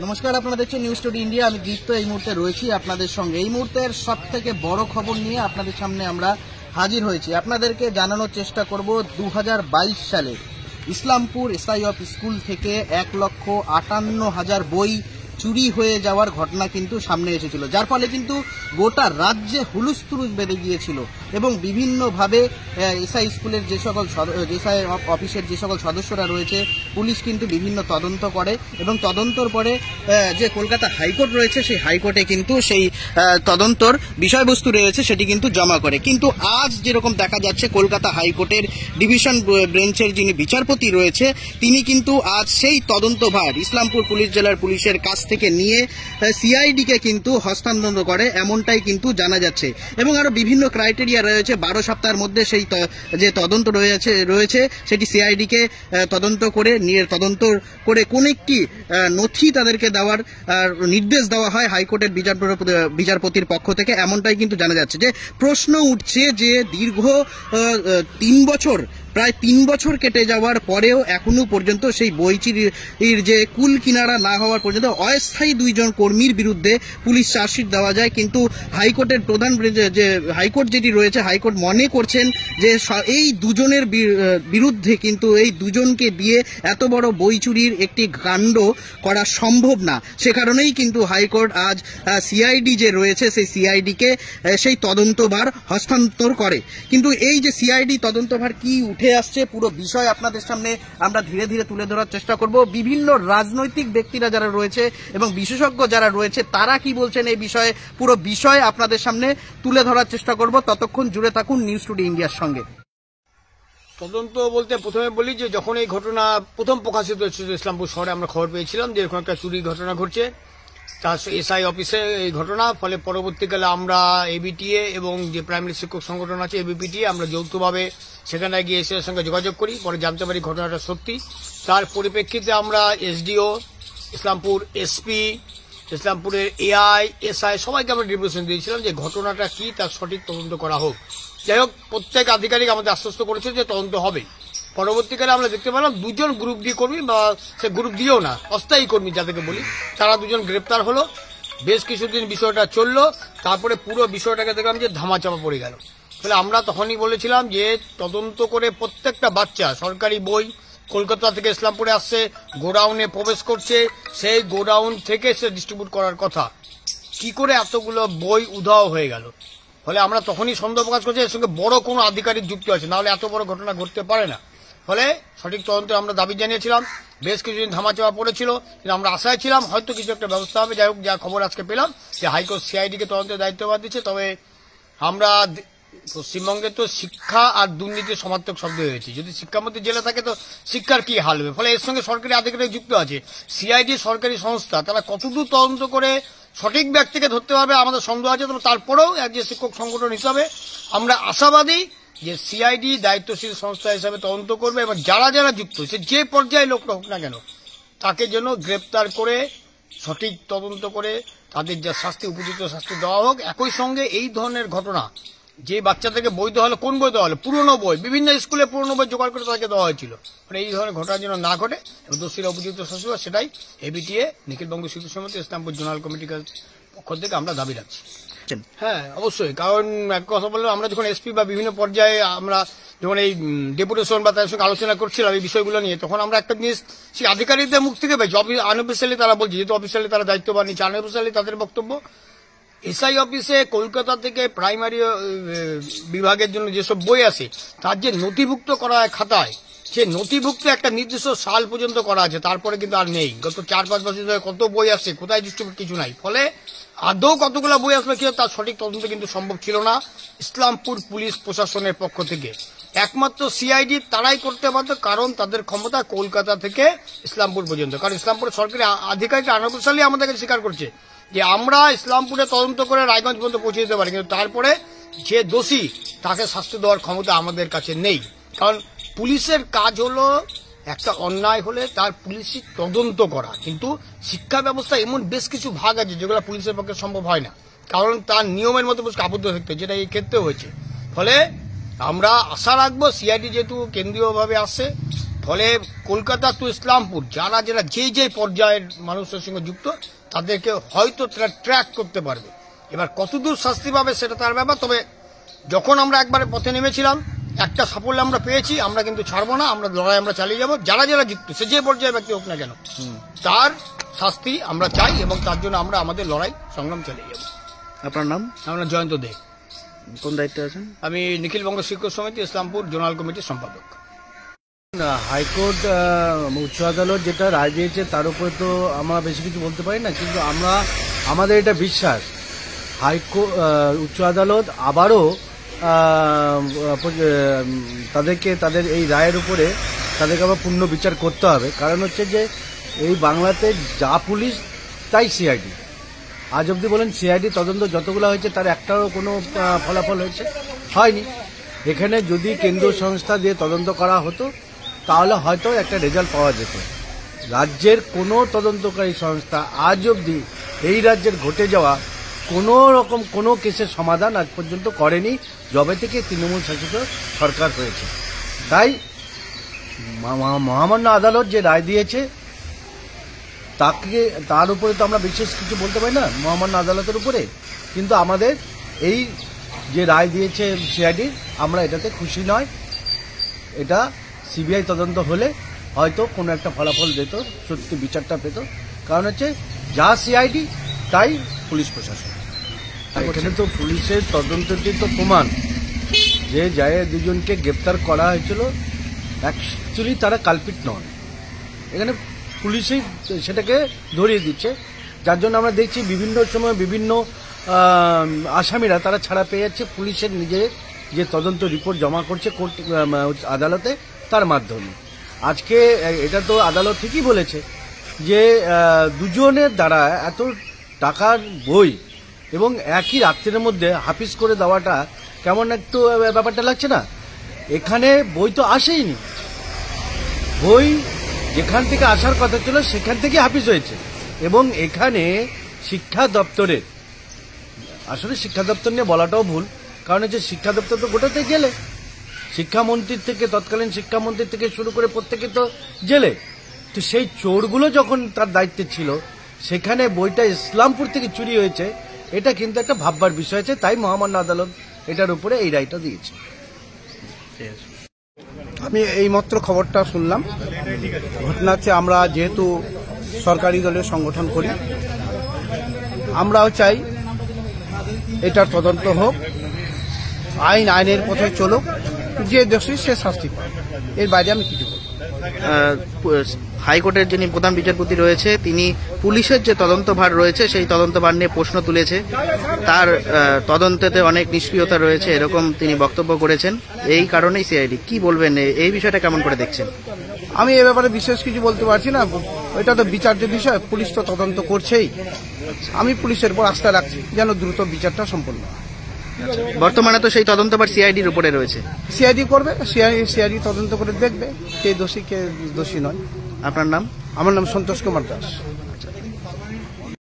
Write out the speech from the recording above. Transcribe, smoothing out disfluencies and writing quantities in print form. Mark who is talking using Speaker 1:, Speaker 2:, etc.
Speaker 1: নমস্কার, আপনারা দেখছেন নিউজ টুডে ইন্ডিয়া। আমি দীপ্ত এই মুহূর্তে রয়েছি আপনাদের সঙ্গে। এই মুহূর্তের সব থেকে বড় খবর নিয়ে আপনাদের সামনে আমরা হাজির হয়েছি। আপনাদেরকে জানানোর চেষ্টা করব 2022 সালে ইসলামপুর এসআইএফ স্কুল থেকে 1,58,000 বই চুরি হয়ে যাওয়ার ঘটনা কিন্তু সামনে এসেছিল, যার ফলে কিন্তু গোটা রাজ্যে হুলুস্থুলুস বেঁধে গিয়েছিল এবং বিভিন্নভাবে এসআই স্কুলের যে সকল এসআই অফিসের যে সকল সদস্যরা রয়েছে, পুলিশ কিন্তু বিভিন্ন তদন্ত করে এবং তদন্তর পরে যে কলকাতা হাইকোর্ট রয়েছে সেই হাইকোর্টে কিন্তু সেই তদন্তর বিষয়বস্তু রয়েছে সেটি কিন্তু জমা করে। কিন্তু আজ যেরকম দেখা যাচ্ছে, কলকাতা হাইকোর্টের ডিভিশন বেঞ্চের যিনি বিচারপতি রয়েছে তিনি কিন্তু আজ সেই তদন্তভার ইসলামপুর পুলিশ জেলার পুলিশের কাছ থেকে নিয়ে সিআইডিকে কিন্তু হস্তান্তর করে, এমনটাই কিন্তু জানা যাচ্ছে। এবং আরো বিভিন্ন ক্রাইটেরিয়া রয়েছে। 12 সপ্তাহের মধ্যে সেই যে তদন্ত রয়েছে সেটি সিআইডিকে তদন্ত করে কোন একটি নথি তাদেরকে দেওয়ার নির্দেশ দেওয়া হয় হাইকোর্টের বিচারপতির পক্ষ থেকে, এমনটাই কিন্তু জানা যাচ্ছে। যে প্রশ্ন উঠছে যে দীর্ঘ 3 বছর, প্রায় 3 বছর কেটে যাওয়ার পরেও এখনো পর্যন্ত সেই বই চুরির যে কুল কিনারা না হওয়ার পর্যন্ত অস্থায়ী 2 জন কর্মীর বিরুদ্ধে পুলিশ চার্জশিট দেওয়া যায়। কিন্তু হাইকোর্টের প্রধান যে হাইকোর্ট যেটি রয়েছে, হাইকোর্ট মনে করছেন যে এই দুজনের বিরুদ্ধে কিন্তু এই দুজনকে দিয়ে এত বড় বই চুরির একটি কাণ্ড করা সম্ভব না। সে কারণেই কিন্তু হাইকোর্ট আজ সিআইডি যে রয়েছে সেই সিআইডিকে সেই তদন্তভার হস্তান্তর করে। কিন্তু এই যে সিআইডি তদন্তভার কি উঠে আসছে, পুরো বিষয় আপনাদের সামনে আমরা ধীরে ধীরে তুলে ধরার চেষ্টা করব। বিভিন্ন রাজনৈতিক ব্যক্তিরা যারা রয়েছে এবং বিশেষজ্ঞ যারা রয়েছে তারা কি বলছেন এই বিষয়ে, পুরো বিষয় আপনাদের সামনে তুলে ধরার চেষ্টা করব। ততক্ষণ জুড়ে থাকুন নিউজ টুডে ইন্ডিয়ার সঙ্গে।
Speaker 2: তদন্ত বলতে প্রথমে বলি যে যখন এই ঘটনা প্রথম প্রকাশিত হচ্ছিল ইসলামপুর শহরে, আমরা খবর পেয়েছিলাম যে এরকম একটা চুরির ঘটনা ঘটছে তার এসআই অফিসে এই ঘটনা। ফলে পরবর্তীকালে আমরা এবিটিএ এবং যে প্রাইমারি শিক্ষক সংগঠন আছে এবিপিটিএ আমরা যৌথভাবে সেখানে গিয়ে এসআইয়ের সঙ্গে যোগাযোগ করি। পরে জানতে পারি ঘটনাটা সত্যি। তার পরিপ্রেক্ষিতে আমরা এসডিও, ইসলামপুর এসপি, ইসলামপুরের এআই, এসআই সবাইকে আমরা নির্দেশন দিয়েছিলাম যে ঘটনাটা কি তার সঠিক তদন্ত করা হোক। যাই হোক, প্রত্যেক আধিকারিক আমাদের আশ্বস্ত করেছে যে তদন্ত হবে। পরবর্তীকালে আমরা দেখতে পেলাম 2 জন গ্রুপ ডি কর্মী, বা সে গ্রুপ ডিও না, অস্থায়ী কর্মী যাদেরকে বলি, তারা 2 জন গ্রেপ্তার হলো। বেশ কিছুদিন বিষয়টা চললো, তারপরে পুরো বিষয়টাকে দেখলাম যে ধামাচাপা পড়ে গেল। ফলে আমরা তখনই বলেছিলাম যে তদন্ত করে প্রত্যেকটা বাচ্চা সরকারি বই কলকাতা থেকে ইসলামপুরে আসছে, গোডাউনে প্রবেশ করছে, সেই গোডাউন থেকে সে ডিস্ট্রিবিউট করার কথা, কি করে এতগুলো বই উধাও হয়ে গেল। ফলে আমরা তখনই সন্দেহ প্রকাশ করছি এর সঙ্গে বড় কোনো আধিকারিক যুক্ত আছে, নাহলে এত বড় ঘটনা ঘটতে পারে না। ফলে সঠিক তদন্তে আমরা দাবি জানিয়েছিলাম। বেশ কিছুদিন ধামাচাপা পড়েছিল, কিন্তু আমরা আশায় ছিলাম হয়তো কিছু একটা ব্যবস্থা হবে। যাই হোক, যা খবর আজকে পেলাম যে হাইকোর্ট সিআইডিকে তদন্তের দায়িত্বভার দিচ্ছে। তবে আমরা পশ্চিমবঙ্গে তো শিক্ষা আর দুর্নীতির সমার্থক শব্দ হয়েছে। যদি শিক্ষামন্ত্রী জেলে থাকে তো শিক্ষার কি হাল হবে। ফলে এর সঙ্গে সরকারি আধিকারিক যুক্ত আছে। সিআইডি সরকারি সংস্থা, তারা কতদূর তদন্ত করে সঠিক ব্যক্তিকে ধরতে পারবে আমাদের সন্দেহ আছে। তবে তারপরেও যে শিক্ষক সংগঠন হিসাবে আমরা আশাবাদী যে সিআইডি দায়িত্বশীল সংস্থা হিসাবে তদন্ত করবে এবং যারা যারা যুক্ত, সে যে পর্যায়ে লোকটা হোক না কেন, তাকে যেন গ্রেপ্তার করে সঠিক তদন্ত করে তাদের যা শাস্তি, উপযুক্ত শাস্তি দেওয়া হোক। একই সঙ্গে এই ধরনের ঘটনা, যে বাচ্চা থেকে বই দেওয়া হলো, কোন বই দেওয়া হলো, পুরনো বই, বিভিন্ন স্কুলে পুরনো বই জোগাড় করে তাদেরকে দেওয়া হয়েছিল। মানে এই ধরনের ঘটনা যেন না ঘটে এবং দোষীরা উপযুক্ত শাস্তি, সেটাই এবিটিএ নিখিলবঙ্গ শিক্ষক সমিতি ইসলামপুর জোনাল কমিটির পক্ষ থেকে আমরা দাবি রাখছি। হ্যাঁ, অবশ্যই। কারণ এক কথা বললে, আমরা যখন এসপি বা বিভিন্ন পর্যায়ে আমরা যখন এই ডেপুটেশন বা তাদের সঙ্গে আলোচনা করছিলাম এই বিষয়গুলো নিয়ে, তখন আমরা একটা জিনিস সেই আধিকারিকদের মুখ থেকে পেয়েছি। আনঅফিসিয়ালি তারা বলছে, যেহেতু অফিসিয়ালি তারা দায়িত্ববান নিচ্ছে, আনঅফিসিয়ালি তাদের বক্তব্য এসআই অফিসে কলকাতা থেকে প্রাইমারি বিভাগের জন্য যেসব বই আছে তার যে নথিভুক্ত করা হয় খাতায়, সে নথিভুক্ত একটা নির্দিষ্ট সাল পর্যন্ত করা আছে, তারপরে কিন্তু আর নেই। গত 4-5 বছর ধরে কত বই আসছে, কোথায় ডিস্ট্রিবিউট, কিছু নাই। ফলে আদৌ কতগুলো বই আসলে কি তার সঠিক তদন্ত কিন্তু সম্ভব ছিল না ইসলামপুর পুলিশ প্রশাসনের পক্ষ থেকে। একমাত্র সিআইডি তারাই করতে পারত, কারণ তাদের ক্ষমতা কলকাতা থেকে ইসলামপুর পর্যন্ত। কারণ ইসলামপুরের সরকারি আধিকারিক আনঅফিসিয়ালি আমাদেরকে স্বীকার করছে যে আমরা ইসলামপুরে তদন্ত করে রায়গঞ্জ পর্যন্ত পৌঁছে দিতে পারি, কিন্তু তারপরে যে দোষী তাকে শাস্তি দেওয়ার ক্ষমতা আমাদের কাছে নেই। কারণ পুলিশের কাজ হলো একটা অন্যায় হলে তার পুলিশি তদন্ত করা, কিন্তু শিক্ষা ব্যবস্থা এমন বেশ কিছু ভাগ আছে যেগুলো পুলিশের পক্ষে সম্ভব হয় না, কারণ তার নিয়মের মধ্যে আবদ্ধ থাকতে, যেটা এই ক্ষেত্রে হয়েছে। ফলে আমরা আশা রাখবো সিআইডি যেহেতু কেন্দ্রীয়ভাবে আসছে, ফলে কলকাতা টু ইসলামপুর যারা যারা যে পর্যায়ের মানুষের সঙ্গে যুক্ত তাদেরকে হয়তো তারা ট্র্যাক করতে পারবে। এবার কতদূর শাস্তি পাবে সেটা তার ব্যাপার। তবে যখন আমরা একবারে পথে নেমেছিলাম, একটা সাফল্য আমরা পেয়েছি, আমরা কিন্তু ছাড়বো না, আমরা লড়াই আমরা চালিয়ে যাব। যারা যারা যুক্ত, সে যে পর্যায়ে ব্যক্তি হোক না কেন, তার শাস্তি আমরা চাই এবং তার জন্য আমরা আমাদের লড়াই সংগ্রাম চালিয়ে যাব।
Speaker 1: আপনার নাম?
Speaker 2: আমরা জয়ন্ত দে।
Speaker 1: কোন দায়িত্বে আছেন?
Speaker 2: আমি নিখিল বঙ্গ শিক্ষক সমিতি ইসলামপুর জোনাল কমিটির সম্পাদক।
Speaker 3: হাইকোর্ট উচ্চ আদালত যেটা রায় দিয়েছে তার উপরে তো আমরা বেশি কিছু বলতে পারি না, কিন্তু আমাদের এটা বিশ্বাস হাইকোর্ট উচ্চ আদালত আবারও তাদেরকে তাদের এই রায়ের উপরে তাদেরকে আবার পূর্ণ বিচার করতে হবে। কারণ হচ্ছে যে এই বাংলাতে যা পুলিশ তাই সিআইডি। আজ অবধি বলেন সিআইডি তদন্ত যতগুলো হয়েছে তার একটাও কোনো ফলাফল হয়নি। এখানে যদি কেন্দ্রীয় সংস্থা দিয়ে তদন্ত করা হতো তাহলে হয়তো একটা রেজাল্ট পাওয়া যেত। রাজ্যের কোনো তদন্তকারী সংস্থা আজ অবধি এই রাজ্যের ঘটে যাওয়া কোনো রকম কোনো কেসের সমাধান আজ পর্যন্ত করেনি, যবে থেকে তৃণমূল শাসিত সরকার হয়েছে। তাই মহামান্য আদালত যে রায় দিয়েছে তার উপরে তো আমরা বিশেষ কিছু বলতে পারি না, মহামান্য আদালতের উপরে। কিন্তু আমাদের এই যে রায় দিয়েছে সিআইডির, আমরা এটাতে খুশি নয়। এটা সিবিআই তদন্ত হলে হয়তো কোনো একটা ফলাফল দিত, সত্যি বিচারটা পেত। কারণ হচ্ছে যা সিআইডি তাই পুলিশ প্রশাসন। এখানে তো পুলিশের তদন্তটি তো প্রমাণ যে যায় দুজনকে গ্রেপ্তার করা হয়েছিল, অ্যাকচুয়ালি তারা কালপিট নন। এখানে পুলিশই সেটাকে ধরিয়ে দিচ্ছে, যার জন্য আমরা দেখছি বিভিন্ন সময় বিভিন্ন আসামিরা তারা ছাড়া পেয়ে যাচ্ছে পুলিশের নিজের যে তদন্ত রিপোর্ট জমা করছে কোর্ট আদালতে, তার মাধ্যমে। আজকে এটা তো আদালত ঠিকই বলেছে যে দুজনের দ্বারা এত টাকার বই এবং একই রাত্রের মধ্যে হাফিজ করে দেওয়াটা কেমন একটু ব্যাপারটা লাগছে না? এখানে বই তো আসেইনি, বই যেখান থেকে আসার কথা ছিল সেখান থেকে হাফিজ হয়েছে। এবং এখানে শিক্ষা দপ্তরের, আসলে শিক্ষা দপ্তর নিয়ে বলাটাও ভুল, কারণ হচ্ছে শিক্ষা দপ্তর তো গোটাতে জেলে, শিক্ষামন্ত্রীর থেকে তৎকালীন শিক্ষামন্ত্রী থেকে শুরু করে প্রত্যেকে তো জেলে। তো সেই চোরগুলো যখন তার দায়িত্বে ছিল, সেখানে বইটা ইসলামপুর থেকে চুরি হয়েছে, এটা কিন্তু একটা ভাববার বিষয় আছে। তাই মহামান্য আদালত এটার উপরে এই রায়টা দিয়েছে।
Speaker 4: আমি এইমাত্র খবরটা শুনলাম। ঘটনা হচ্ছে, আমরা যেহেতু সরকারি দলের সংগঠন করি, আমরাও চাই এটার তদন্ত হোক, আইনের পথে চলুক, যে দোষী সে শাস্তি পায়। এর বাইরে আমি কিছু বলব।
Speaker 1: হাইকোর্টের যিনি প্রধান বিচারপতি রয়েছে তিনি পুলিশের যে তদন্তভার রয়েছে সেই তদন্তভার নিয়ে প্রশ্ন তুলেছে, তার তদন্তেতে অনেক নিষ্ক্রিয়তা রয়েছে এরকম তিনি বক্তব্য করেছেন। এই কারণেই সিআইডি, কি বলবেন এই বিষয়টা কেমন করে দেখছেন?
Speaker 4: আমি এ ব্যাপারে বিশেষ কিছু বলতে পারছি না, এটা তো বিচার্য বিষয়, পুলিশ তো তদন্ত করছেই। আমি পুলিশের উপর আস্থা রাখছি যেন দ্রুত বিচারটা সম্পন্ন হয়।
Speaker 1: বর্তমানে তো সেই তদন্তভার সিআইডির উপরে রয়েছে,
Speaker 4: সিআইডি করবে, সিআইডি তদন্ত করে দেখবে কে দোষী কে দোষী নয়।
Speaker 1: আপনার নাম?
Speaker 4: আমার নাম সন্তোষ কুমার দাস।